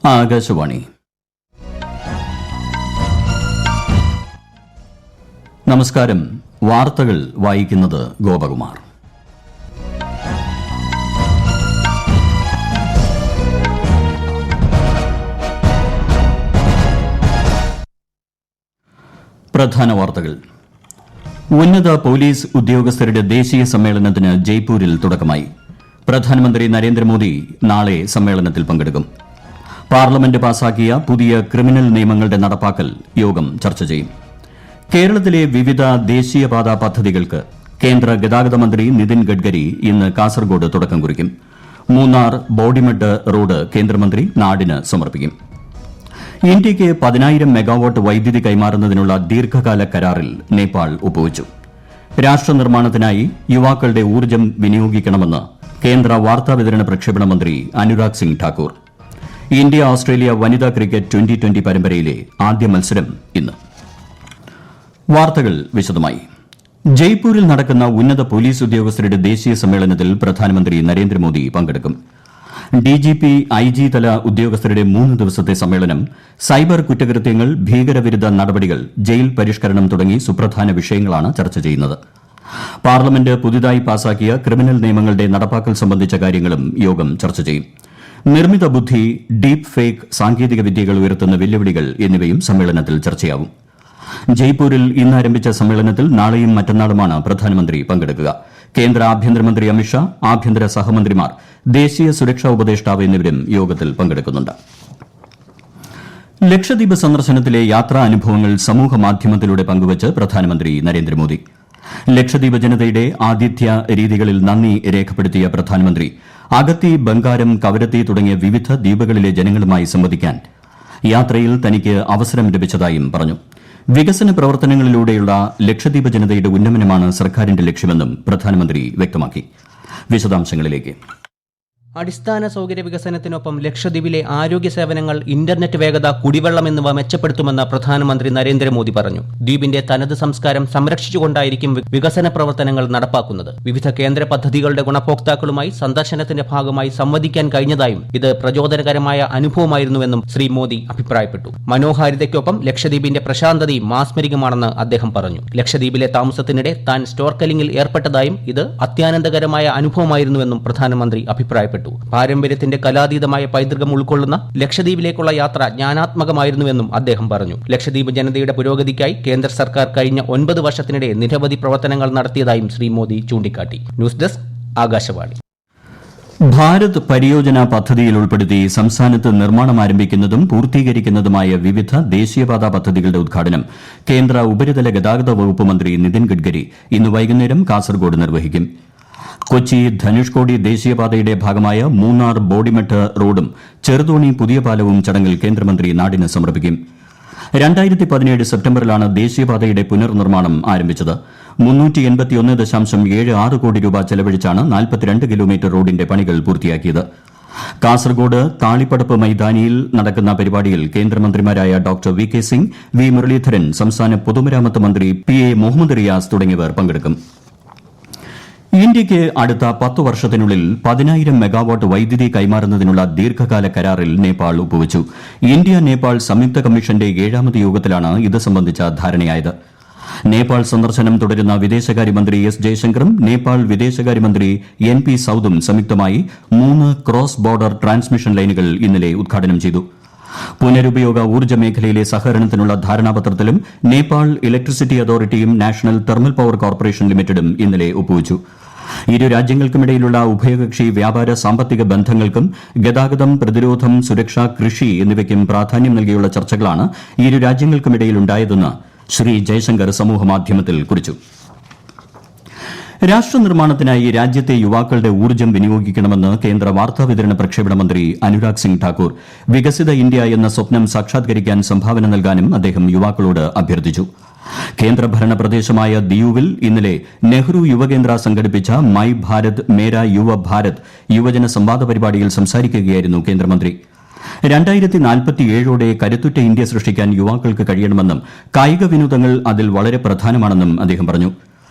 ആകാശവാണി. നമസ്കാരം. വാർത്തകൾ വായിക്കുന്നത് ഗോപകുമാർ. പ്രധാന വാർത്തകൾ. ഉന്നത പോലീസ് ഉദ്യോഗസ്ഥരുടെ ദേശീയ സമ്മേളനത്തിന് ജയ്പൂരിൽ തുടക്കമായി. പ്രധാനമന്ത്രി നരേന്ദ്രമോദി നാളെ സമ്മേളനത്തിൽ പങ്കെടുക്കും. പാർലമെന്റ് പാസാക്കിയ പുതിയ ക്രിമിനൽ നിയമങ്ങളുടെ നടപ്പാക്കൽ യോഗം ചർച്ച ചെയ്യും. കേരളത്തിലെ വിവിധ ദേശീയപാത പദ്ധതികൾക്ക് കേന്ദ്ര ഗതാഗത മന്ത്രി നിതിൻ ഗഡ്കരി ഇന്ന് കാസർഗോഡ് തുടക്കം കുറിക്കും. മൂന്നാർ ബോഡിമെട്ട് റോഡ് കേന്ദ്രമന്ത്രി നാടിന് സമർപ്പിക്കും. ഇന്ത്യയ്ക്ക് 10,000 മെഗാവാട്ട് വൈദ്യുതി കൈമാറുന്നതിനുള്ള ദീർഘകാല കരാറിൽ നേപ്പാൾ ഒപ്പുവച്ചു. രാഷ്ട്രനിർമ്മാണത്തിനായി യുവാക്കളുടെ ഊർജ്ജം വിനിയോഗിക്കണമെന്ന് കേന്ദ്ര വാർത്താവിതരണ പ്രക്ഷേപണ മന്ത്രി അനുരാഗ് സിംഗ് ഠാക്കൂർ. ഇന്ത്യ ഓസ്ട്രേലിയ വനിതാ ക്രിക്കറ്റ് 2020 പരമ്പരയിലെ ആദ്യ മത്സരം ഇന്ന്. വാർത്തകൾ വിശദമായി. ജയ്പൂരിൽ നടക്കുന്ന ഉന്നത പോലീസ് ഉദ്യോഗസ്ഥരുടെ ദേശീയ സമ്മേളനത്തിൽ പ്രധാനമന്ത്രി നരേന്ദ്രമോദി പങ്കെടുക്കും. ഡിജിപി, ഐജി തല ഉദ്യോഗസ്ഥരുടെ 3 ദിവസത്തെ സമ്മേളനം സൈബർ കുറ്റകൃത്യങ്ങൾ, ഭീകരവിരുദ്ധ നടപടികൾ, ജയിൽ പരിഷ്കരണം തുടങ്ങി സുപ്രധാന വിഷയങ്ങളാണ് ചർച്ച ചെയ്യുന്നത്. പാർലമെന്റ് പുതുതായി പാസാക്കിയ ക്രിമിനൽ നിയമങ്ങളുടെ നടപ്പാക്കൽ സംബന്ധിച്ച കാര്യങ്ങളും യോഗം ചർച്ച ചെയ്യും. നിർമ്മിത ബുദ്ധി, ഡീപ് ഫേക്ക് സാങ്കേതിക വിദ്യകൾ ഉയർത്തുന്ന വെല്ലുവിളികൾ എന്നിവയും സമ്മേളനത്തിൽ ചർച്ചയാവും. ജയ്പൂരിൽ ഇന്ന് ആരംഭിച്ച സമ്മേളനത്തിൽ നാളെയും മറ്റന്നാളുമാണ് പ്രധാനമന്ത്രി പങ്കെടുക്കുക. കേന്ദ്ര ആഭ്യന്തരമന്ത്രി അമിത്ഷാ, ആഭ്യന്തര സഹമന്ത്രിമാർ, ദേശീയ സുരക്ഷാ ഉപദേഷ്ടാവ് എന്നിവരും യോഗത്തിൽ പങ്കെടുക്കുന്നുണ്ട്. ലക്ഷദ്വീപ് സന്ദർശനത്തിലെ യാത്രാ അനുഭവങ്ങൾ സമൂഹമാധ്യമത്തിലൂടെ പങ്കുവച്ച് പ്രധാനമന്ത്രി നരേന്ദ്രമോദി. ലക്ഷദ്വീപ് ജനതയുടെ ആതിഥ്യ രീതികളിൽ നന്ദി രേഖപ്പെടുത്തിയ പ്രധാനമന്ത്രി അഗത്തി, ബംഗാരം, കവരത്തി തുടങ്ങിയ വിവിധ ദ്വീപുകളിലെ ജനങ്ങളുമായി സംവദിക്കാൻ യാത്രയിൽ തനിക്ക് അവസരം ലഭിച്ചതായും പറഞ്ഞു. വികസന പ്രവർത്തനങ്ങളിലൂടെയുള്ള ലക്ഷദ്വീപ് ജനതയുടെ ഉന്നമനമാണ് സർക്കാരിന്റെ ലക്ഷ്യമെന്നും പ്രധാനമന്ത്രി വ്യക്തമാക്കി. വിശദാംശങ്ങളിലേക്ക്. അടിസ്ഥാന സൗകര്യ വികസനത്തിനൊപ്പം ലക്ഷദ്വീപിലെ ആരോഗ്യ സേവനങ്ങൾ, ഇന്റർനെറ്റ് വേഗത, കുടിവെള്ളം എന്നിവ മെച്ചപ്പെടുത്തുമെന്ന് പ്രധാനമന്ത്രി നരേന്ദ്രമോദി പറഞ്ഞു. ദ്വീപിന്റെ തനത് സംസ്കാരം സംരക്ഷിച്ചുകൊണ്ടായിരിക്കും വികസന പ്രവർത്തനങ്ങൾ നടപ്പാക്കുന്നത്. വിവിധ കേന്ദ്ര പദ്ധതികളുടെ ഗുണഭോക്താക്കളുമായി സന്ദർശനത്തിന്റെ ഭാഗമായി സംവദിക്കാൻ കഴിഞ്ഞതായും ഇത് പ്രചോദനകരമായ അനുഭവമായിരുന്നുവെന്നും ശ്രീ മോദി അഭിപ്രായപ്പെട്ടു. മനോഹാരിതയ്ക്കൊപ്പം ലക്ഷദ്വീപിന്റെ പ്രശാന്തതയും മാസ്മരികമാണെന്ന് അദ്ദേഹം പറഞ്ഞു. ലക്ഷദ്വീപിലെ താമസത്തിനിടെ താൻ സ്റ്റോർക്കലിംഗിൽ ഏർപ്പെട്ടതായും ഇത് അത്യാനന്ദകരമായ അനുഭവമായിരുന്നുവെന്നും പ്രധാനമന്ത്രി അഭിപ്രായപ്പെട്ടു. പാരമ്പര്യത്തിന്റെ കലാതീതമായ പൈതൃകം ഉൾക്കൊള്ളുന്ന ലക്ഷദ്വീപിലേക്കുള്ള യാത്ര ജ്ഞാനാത്മകമായിരുന്നുവെന്നും അദ്ദേഹം പറഞ്ഞു. ലക്ഷദ്വീപ് ജനതയുടെ പുരോഗതിക്കായി കേന്ദ്ര സർക്കാർ കഴിഞ്ഞ 9 വർഷത്തിനിടെ നിരവധി പ്രവർത്തനങ്ങൾ നടത്തിയതായും ശ്രീ മോദി ചൂണ്ടിക്കാട്ടി. News desk, Akashvani. ഭാരത് പരിയോജന പദ്ധതിയിൽ ഉൾപ്പെടുത്തി സംസ്ഥാനത്ത് നിർമ്മാണം ആരംഭിക്കുന്നതും പൂർത്തീകരിക്കുന്നതുമായ വിവിധ ദേശീയപാതാ പദ്ധതികളുടെ ഉദ്ഘാടനം കേന്ദ്ര ഉപരിതല ഗതാഗത വകുപ്പ് മന്ത്രി നിതിൻ ഗഡ്കരി ഇന്ന് വൈകുന്നേരം കാസർഗോഡ് നിർവഹിക്കും. കൊച്ചി ധനുഷ്കോടി ദേശീയപാതയുടെ ഭാഗമായ മൂന്നാർ ബോഡിമെട്ട് റോഡും ചെറുതോണി പുതിയ പാലവും ചടങ്ങിൽ കേന്ദ്രമന്ത്രി നാടിന് സമർപ്പിക്കും. 2017 സെപ്റ്റംബറിലാണ് ദേശീയപാതയുടെ പുനർനിർമ്മാണം ആരംഭിച്ചത്. 381.76 കോടി രൂപ ചെലവഴിച്ചാണ് 42 കിലോമീറ്റർ റോഡിന്റെ പണികൾ പൂർത്തിയാക്കിയത്. കാസർഗോഡ് താളിപ്പടപ്പ് മൈതാനിയിൽ നടക്കുന്ന പരിപാടിയിൽ കേന്ദ്രമന്ത്രിമാരായ doctor V K. Singh, V. Muraleedharan, സംസ്ഥാന പൊതുമരാമത്ത് മന്ത്രി പി.എ. മുഹമ്മദ് റിയാസ് തുടങ്ങിയവർ പങ്കെടുക്കും. ഇന്ത്യയ്ക്ക് അടുത്ത 10 വർഷത്തിനുള്ളിൽ 10,000 മെഗാവാട്ട് വൈദ്യുതി കൈമാറുന്നതിനുള്ള ദീർഘകാല കരാറിൽ നേപ്പാൾ ഒപ്പുവച്ചു. ഇന്ത്യ നേപ്പാൾ സംയുക്ത കമ്മീഷന്റെ 7ാമത് യോഗത്തിലാണ് ഇത് സംബന്ധിച്ച ധാരണയായത്. നേപ്പാൾ സന്ദർശനം തുടരുന്ന വിദേശകാര്യമന്ത്രി എസ് ജയശങ്കറും നേപ്പാൾ വിദേശകാര്യമന്ത്രി എൻ.പി. സൌദും സംയുക്തമായി 3 ക്രോസ് ബോർഡർ ട്രാൻസ്മിഷൻ ലൈനുകൾ ഇന്നലെ ഉദ്ഘാടനം ചെയ്തു. പുനരുപയോഗ ഊർജ്ജ മേഖലയിലെ സഹകരണത്തിനുള്ള ധാരണാപത്രത്തിലും നേപ്പാൾ ഇലക്ട്രിസിറ്റി അതോറിറ്റിയും നാഷണൽ തെർമൽ പവർ കോർപ്പറേഷൻ ലിമിറ്റഡും ഇന്നലെ ഒപ്പുവച്ചു. ഇരു രാജ്യങ്ങൾക്കുമിടയിലുള്ള ഉഭയകക്ഷി വ്യാപാര, സാമ്പത്തിക ബന്ധങ്ങൾക്കും ഗതാഗതം, പ്രതിരോധം, സുരക്ഷ, കൃഷി എന്നിവയ്ക്കും പ്രാധാന്യം നൽകിയുള്ള ചർച്ചകളാണ് ഇരു രാജ്യങ്ങൾക്കുമിടയിലുണ്ടായതെന്ന് ശ്രീ ജയശങ്കർ സമൂഹമാധ്യമത്തിൽ കുറിച്ചു. രാഷ്ട്രനിർമ്മാണത്തിനായി രാജ്യത്തെ യുവാക്കളുടെ ഊർജ്ജം വിനിയോഗിക്കണമെന്ന് കേന്ദ്ര വാർത്താവിതരണ പ്രക്ഷേപണ മന്ത്രി അനുരാഗ് സിംഗ് ഠാക്കൂർ. വികസിത ഇന്ത്യ എന്ന സ്വപ്നം സാക്ഷാത്കരിക്കാൻ സംഭാവന നൽകാനും അദ്ദേഹം യുവാക്കളോട് അഭ്യർത്ഥിച്ചു. കേന്ദ്രഭരണ പ്രദേശമായ ദിയുവിൽ ഇന്നലെ നെഹ്റു യുവകേന്ദ്ര സംഘടിപ്പിച്ച മൈ ഭാരത് മേരാ യുവ ഭാരത് യുവജന സംവാദ പരിപാടിയിൽ സംസാരിക്കുകയായിരുന്നു കേന്ദ്രമന്ത്രി. 2047ഓടെ കരുത്തുറ്റ ഇന്ത്യ സൃഷ്ടിക്കാൻ യുവാക്കൾക്ക് കഴിയണമെന്നും കായിക വിനോദങ്ങൾ അതിൽ വളരെ പ്രധാനമാണെന്നും അദ്ദേഹം പറഞ്ഞു.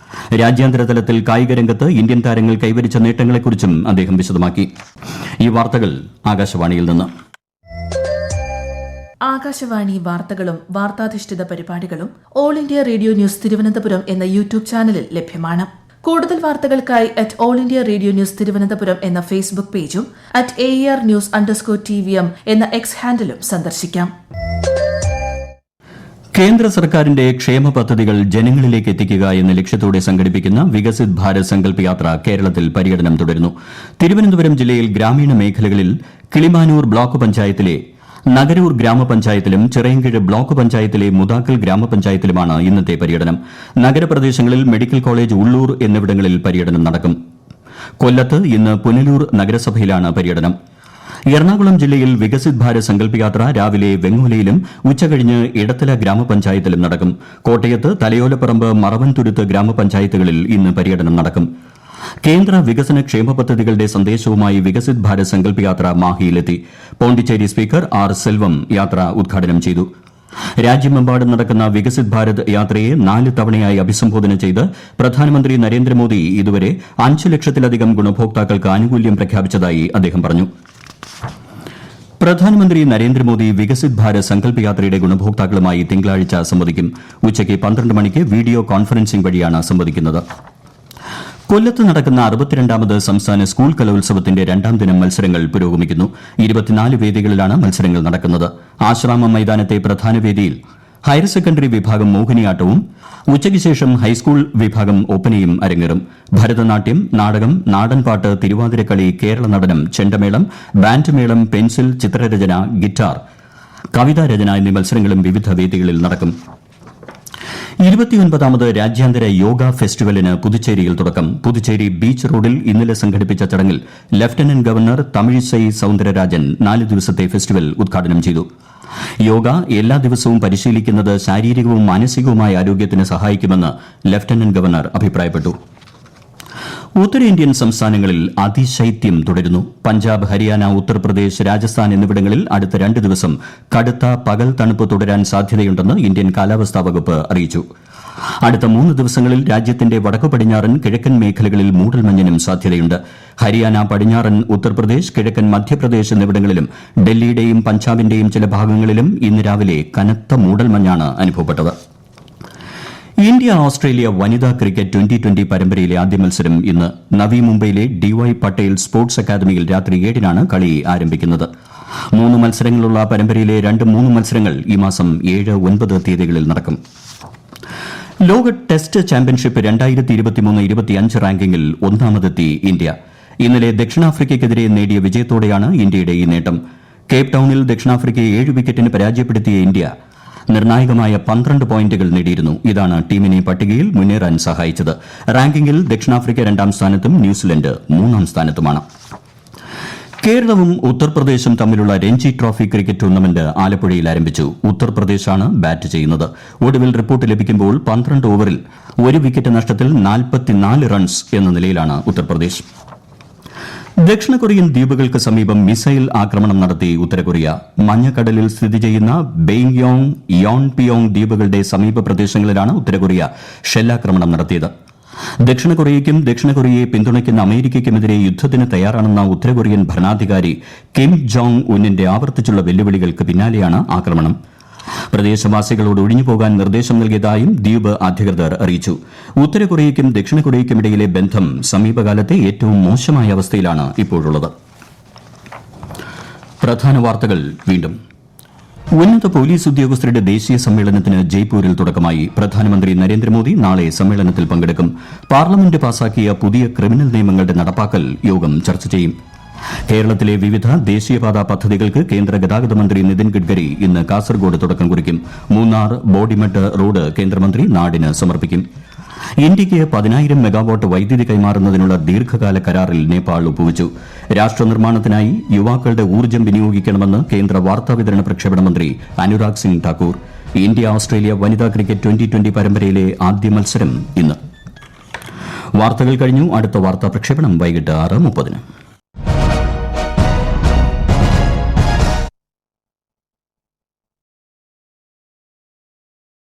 രാജ്യാന്തര തലത്തിൽ കായിക രംഗത്ത് ഇന്ത്യൻ താരങ്ങൾ കൈവരിച്ച നേട്ടങ്ങളെക്കുറിച്ചും അദ്ദേഹം വിശദമാക്കി. ഈ വാർത്തകൾ ആകാശവാണിയിൽ നിന്ന്. ആകാശവാണി വാർത്തകളും വാർത്താധിഷ്ഠിത പരിപാടികളും all India radio news Thiruvananthapuram എന്ന യൂട്യൂബ് ചാനലിൽ ലഭ്യമാണ്. കൂടുതൽ വാർത്തകൾക്കായി @all India radio news Thiruvananthapuram എന്ന ഫേസ്ബുക്ക് പേജും @AER_News_TVM എന്ന എക്സ് ഹാൻഡിലും സന്ദർശിക്കാം. കേന്ദ്ര സർക്കാരിന്റെ ക്ഷേമ പദ്ധതികൾ ജനങ്ങളിലേക്ക് എത്തിക്കുക എന്ന ലക്ഷ്യത്തോടെ സംഘടിപ്പിക്കുന്ന വികസിത് ഭാരത് സങ്കൽപ് യാത്ര കേരളത്തിൽ പര്യടനം തുടരുന്നു. തിരുവനന്തപുരം ജില്ലയിൽ ഗ്രാമീണ മേഖലകളിൽ കിളിമാനൂർ ബ്ലോക്ക് പഞ്ചായത്തിലെ നഗരൂർ ഗ്രാമപഞ്ചായത്തിലും ചിറയൻകീഴ് ബ്ലോക്ക് പഞ്ചായത്തിലെ മുതാക്കൽ ഗ്രാമപഞ്ചായത്തിലുമാണ് ഇന്നത്തെ പര്യടനം. നഗരപ്രദേശങ്ങളിൽ മെഡിക്കൽ കോളേജ് ഉള്ളൂർ എന്നിവിടങ്ങളിൽ പര്യടനം നടക്കും. കൊല്ലത്ത് ഇന്ന് പുനലൂർ നഗരസഭയിലാണ് പര്യടനം. എറണാകുളം ജില്ലയിൽ വികസിത് ഭാരത് സങ്കൽപ് യാത്ര രാവിലെ വെങ്ങോലയിലും ഉച്ചകഴിഞ്ഞ് ഇടത്തല ഗ്രാമപഞ്ചായത്തിലും നടക്കും. കോട്ടയത്ത് തലയോലപ്പറമ്പ് മറവൻതുരുത്ത് ഗ്രാമപഞ്ചായത്തുകളിൽ ഇന്ന് പര്യടനം നടക്കും. കേന്ദ്ര വികസന ക്ഷേമ പദ്ധതികളുടെ സന്ദേശവുമായി വികസിത് ഭാരത് സങ്കൽപ് യാത്ര മാഹിയിലെത്തി. പോണ്ടിച്ചേരി സ്പീക്കർ ആർ സെൽവം യാത്ര ഉദ്ഘാടനം ചെയ്തു. രാജ്യമെമ്പാടും നടക്കുന്ന വികസിത് ഭാരത് യാത്രയെ 4 തവണയായി അഭിസംബോധന ചെയ്ത് പ്രധാനമന്ത്രി നരേന്ദ്രമോദി ഇതുവരെ 5 ലക്ഷത്തിലധികം ഗുണഭോക്താക്കൾക്ക് ആനുകൂല്യം പ്രഖ്യാപിച്ചതായി അദ്ദേഹം പറഞ്ഞു. പ്രധാനമന്ത്രി നരേന്ദ്രമോദി വികസിത് ഭാരത് സങ്കൽപ് യാത്രയുടെ ഗുണഭോക്താക്കളുമായി തിങ്കളാഴ്ച സംവദിക്കും. ഉച്ചയ്ക്ക് 12 മണിക്ക് വീഡിയോ കോൺഫറൻസിംഗ് വഴിയാണ് സംവദിക്കുന്നത്. കൊല്ലത്ത് നടക്കുന്ന 62ാമത് സംസ്ഥാന സ്കൂൾ കലോത്സവത്തിന്റെ 2ാം ദിനം മത്സരങ്ങൾ പുരോഗമിക്കുന്നു. 24 വേദികളിലാണ് മത്സരങ്ങൾ നടക്കുന്നത്. ആശ്രാമം മൈതാനത്തെ പ്രധാന വേദിയിൽ ഹയർ സെക്കൻഡറി വിഭാഗം മോഹിനിയാട്ടവും ഉച്ചയ്ക്ക് ശേഷം ഹൈസ്കൂൾ വിഭാഗം ഒപ്പനയും അരങ്ങേറും. ഭരതനാട്യം, നാടകം, നാടൻപാട്ട്, തിരുവാതിരക്കളി, കേരള നടനം, ചെണ്ടമേളം, ബാൻഡ് മേളം, പെൻസിൽ, ചിത്രരചന, ഗിറ്റാർ, കവിതാരചന എന്നീ മത്സരങ്ങളും വിവിധ വേദികളിൽ നടക്കും. 29ാമത് രാജ്യാന്തര യോഗ ഫെസ്റ്റിവലിന് പുതുച്ചേരിയിൽ തുടക്കം. പുതുച്ചേരി ബീച്ച് റോഡിൽ ഇന്നലെ സംഘടിപ്പിച്ച ചടങ്ങിൽ ലഫ്റ്റനന്റ് ഗവർണർ തമിഴിസൈ സൌന്ദരരാജൻ 4 ദിവസത്തെ ഫെസ്റ്റിവൽ ഉദ്ഘാടനം ചെയ്തു. യോഗ എല്ലാ ദിവസവും പരിശീലിക്കുന്നത് ശാരീരികവും മാനസികവുമായ ആരോഗ്യത്തിന് സഹായിക്കുമെന്ന് ലഫ്റ്റനന്റ് ഗവർണർ അഭിപ്രായപ്പെട്ടു. ഉത്തരേന്ത്യൻ സംസ്ഥാനങ്ങളിൽ അതിശൈത്യം തുടരുന്നു. പഞ്ചാബ്, ഹരിയാന, ഉത്തർപ്രദേശ്, രാജസ്ഥാൻ എന്നിവിടങ്ങളിൽ അടുത്ത 2 ദിവസം കടുത്ത പകൽ തണുപ്പ് തുടരാൻ സാധ്യതയുണ്ടെന്ന് ഇന്ത്യൻ കാലാവസ്ഥാ വകുപ്പ് അറിയിച്ചു. അടുത്ത 3 ദിവസങ്ങളിൽ രാജ്യത്തിന്റെ വടക്കു പടിഞ്ഞാറൻ കിഴക്കൻ മേഖലകളിൽ മൂടൽമഞ്ഞിനും സാധ്യതയുണ്ട്. ഹരിയാന, പടിഞ്ഞാറൻ ഉത്തർപ്രദേശ്, കിഴക്കൻ മധ്യപ്രദേശ് എന്നിവിടങ്ങളിലും ഡൽഹിയുടെയും പഞ്ചാബിന്റെയും ചില ഭാഗങ്ങളിലും ഇന്ന് രാവിലെ കനത്ത മൂടൽമഞ്ഞാണ് അനുഭവപ്പെട്ടത്. ഇന്ത്യ ഓസ്ട്രേലിയ വനിതാ ക്രിക്കറ്റ് 2020 പരമ്പരയിലെ ആദ്യ മത്സരം ഇന്ന്. നവി മുംബൈയിലെ DY പട്ടേൽ സ്പോർട്സ് അക്കാദമിയിൽ രാത്രി 7-നാണ് കളി ആരംഭിക്കുന്നത്. 3 മത്സരങ്ങളുള്ള പരമ്പരയിലെ 2-3 മത്സരങ്ങൾ ഈ മാസം 7, 9 തീയതികളിൽ നടക്കും. ലോക ടെസ്റ്റ് ചാമ്പ്യൻഷിപ്പ് 2023-25 റാങ്കിങ്ങിൽ 1ാമതെത്തി ഇന്ത്യ. ഇന്നലെ ദക്ഷിണാഫ്രിക്കയ്ക്കെതിരെ നേടിയ വിജയത്തോടെയാണ് ഇന്ത്യയുടെ ഈ നേട്ടം. കേപ്പ് ടൌണിൽ ദക്ഷിണാഫ്രിക്കയെ 7 വിക്കറ്റിന് പരാജയപ്പെടുത്തിയ ഇന്ത്യ നിർണായകമായ 12 പോയിന്റുകൾ നേടിയിരുന്നു. ഇതാണ് ടീമിനെ പട്ടികയിൽ മുന്നേറാൻ സഹായിച്ചത്. റാങ്കിങ്ങിൽ ദക്ഷിണാഫ്രിക്ക 2ാം സ്ഥാനത്തും ന്യൂസിലൻഡ് 3ാം സ്ഥാനത്തുമാണ്. കേരളവും ഉത്തർപ്രദേശും തമ്മിലുള്ള രഞ്ജി ട്രോഫി ക്രിക്കറ്റ് ടൂർണമെന്റ് ആലപ്പുഴയിൽ ആരംഭിച്ചു. ഉത്തർപ്രദേശാണ് ബാറ്റ് ചെയ്യുന്നത്. ഒടുവിൽ റിപ്പോർട്ട് ലഭിക്കുമ്പോൾ 12 ഓവറിൽ 1 വിക്കറ്റ് നഷ്ടത്തിൽ 44 റൺസ് എന്ന നിലയിലാണ് ഉത്തർപ്രദേശ്. ദക്ഷിണ കൊറിയൻ ദ്വീപുകൾക്ക് സമീപം മിസൈൽ ആക്രമണം നടത്തി ഉത്തരകൊറിയ. മഞ്ഞക്കടലിൽ സ്ഥിതി ചെയ്യുന്ന ബെയ്യോങ്, യോൺപിയോങ് ദ്വീപുകളുടെ സമീപ പ്രദേശങ്ങളിലാണ് ഉത്തരകൊറിയ ഷെല്ലാക്രമണം നടത്തിയത്. ദക്ഷിണ കൊറിയയ്ക്കും ദക്ഷിണ കൊറിയയെ പിന്തുണയ്ക്കുന്ന അമേരിക്കയ്ക്കുമെതിരെ യുദ്ധത്തിന് തയ്യാറാണെന്ന ഉത്തരകൊറിയൻ ഭരണാധികാരി കിം ജോങ് ഉന്നിന്റെ ആവർത്തിച്ചുള്ള വെല്ലുവിളികൾക്ക് പിന്നാലെയാണ് ആക്രമണം. പ്രദേശവാസികളോട് ഒഴിഞ്ഞുപോകാൻ നിർദ്ദേശം നൽകിയതായും ദ്വീപ് അധികൃതർ അറിയിച്ചു. ഉത്തര കൊറിയയ്ക്കും ദക്ഷിണ കൊറിയയ്ക്കുമിടയിലെ ബന്ധം സമീപകാലത്തെ ഏറ്റവും മോശമായ അവസ്ഥയിലാണ് ഇപ്പോഴുള്ളത്. പ്രധാന വാർത്തകൾ വീണ്ടും. ഉന്നത പോലീസ് ഉദ്യോഗസ്ഥരുടെ ദേശീയ സമ്മേളനത്തിന് ജയ്പൂരിൽ തുടക്കമായി. പ്രധാനമന്ത്രി നരേന്ദ്രമോദി നാളെ സമ്മേളനത്തിൽ പങ്കെടുക്കും. പാർലമെന്റ് പാസാക്കിയ പുതിയ ക്രിമിനൽ നിയമങ്ങളുടെ നടപ്പാക്കൽ യോഗം ചർച്ച ചെയ്യും. കേരളത്തിലെ വിവിധ ദേശീയപാതാ പദ്ധതികൾക്ക് കേന്ദ്ര ഗതാഗത മന്ത്രി നിതിൻ ഗഡ്കരി ഇന്ന് കാസർഗോഡ് തുടക്കം കുറിക്കും. മൂന്നാർ ബോഡിമെട്ട് റോഡ് കേന്ദ്രമന്ത്രി നാടിന് സമർപ്പിക്കും. ഇന്ത്യയ്ക്ക് 10,000 മെഗാവാട്ട് വൈദ്യുതി കൈമാറുന്നതിനുള്ള ദീർഘകാല കരാറിൽ നേപ്പാൾ ഒപ്പുവച്ചു. രാഷ്ട്രനിർമ്മാണത്തിനായി യുവാക്കളുടെ ഊർജ്ജം വിനിയോഗിക്കണമെന്ന് കേന്ദ്ര വാർത്താവിതരണ പ്രക്ഷേപണ മന്ത്രി അനുരാഗ് സിംഗ് ഠാക്കൂർ. ഇന്ത്യ ഓസ്ട്രേലിയ വനിതാ ക്രിക്കറ്റ് 2020 പരമ്പരയിലെ ആദ്യ മത്സരം ഇന്ന്. വാർത്തകൾ കഴിഞ്ഞു. അടുത്ത വാർത്താ പ്രക്ഷേപണം വൈകിട്ട് 6:30.